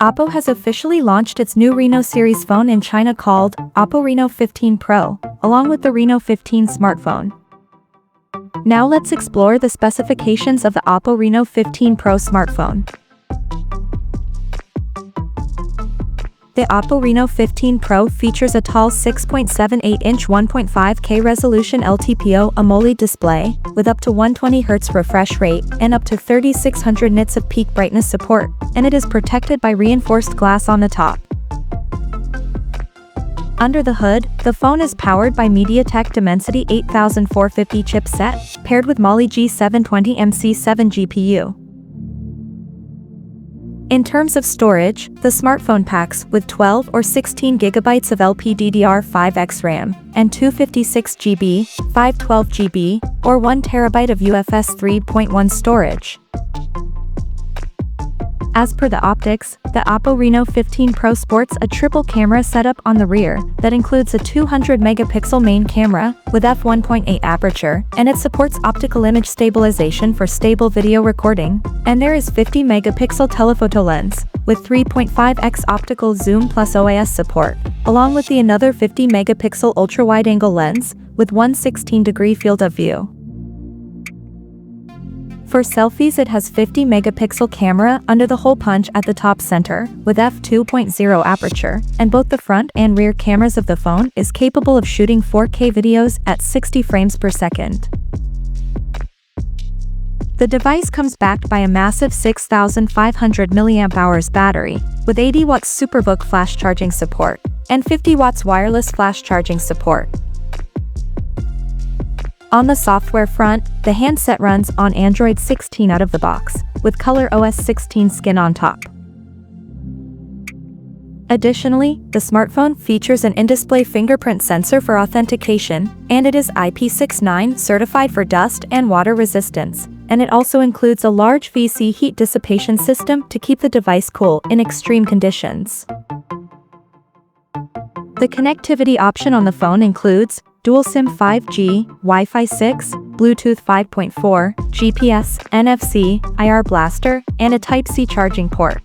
Oppo has officially launched its new Reno series phone in China called Oppo Reno 15 Pro, along with the Reno 15 smartphone. Now let's explore the specifications of the Oppo Reno 15 Pro smartphone. The Oppo Reno 15 Pro features a tall 6.78-inch 1.5K resolution LTPO AMOLED display, with up to 120Hz refresh rate and up to 3600 nits of peak brightness support, and it is protected by reinforced glass on the top. Under the hood, the phone is powered by MediaTek Dimensity 8450 chipset, paired with Mali G720 MC7 GPU. In terms of storage, the smartphone packs with 12 or 16 GB of LPDDR5X RAM and 256GB, 512GB, or 1 TB of UFS 3.1 storage. As per the optics, the Oppo Reno 15 Pro sports a triple camera setup on the rear that includes a 200-megapixel main camera with f1.8 aperture, and it supports optical image stabilization for stable video recording, and there is 50-megapixel telephoto lens with 3.5x optical zoom plus OIS support, along with the another 50-megapixel ultra-wide-angle lens with 116-degree field of view. For selfies, it has 50-megapixel camera under the hole punch at the top center with f2.0 aperture, and both the front and rear cameras of the phone is capable of shooting 4K videos at 60 frames per second. The device comes backed by a massive 6,500 mAh battery with 80 watts SuperVOOC flash charging support and 50 watts wireless flash charging support. On the software front, the handset runs on Android 16 out of the box, with ColorOS 16 skin on top. Additionally, the smartphone features an in-display fingerprint sensor for authentication, and it is IP69 certified for dust and water resistance, and it also includes a large VC heat dissipation system to keep the device cool in extreme conditions. The connectivity option on the phone includes Dual SIM 5G, Wi-Fi 6, Bluetooth 5.4, GPS, NFC, IR blaster, and a Type-C charging port.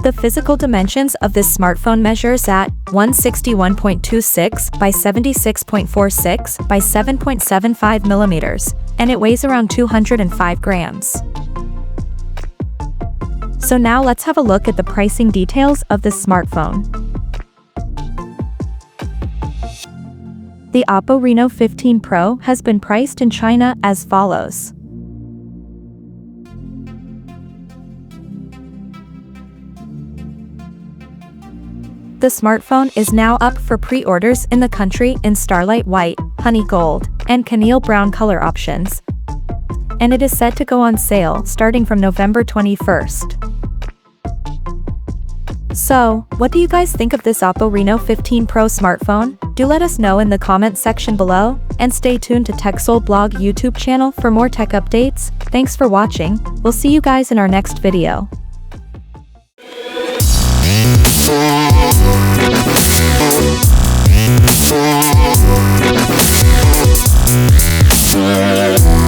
The physical dimensions of this smartphone measures at 161.26 by 76.46 by 7.75 millimeters, and it weighs around 205 grams. So now let's have a look at the pricing details of this smartphone. The Oppo Reno 15 Pro has been priced in China as follows. The smartphone is now up for pre-orders in the country in Starlight White, Honey Gold, and Chenille Brown color options, and it is set to go on sale starting from November 21st. So, what do you guys think of this Oppo Reno 15 Pro smartphone? Do let us know in the comments section below, and stay tuned to TechSole Blog YouTube channel for more tech updates. Thanks for watching, we'll see you guys in our next video. Yeah.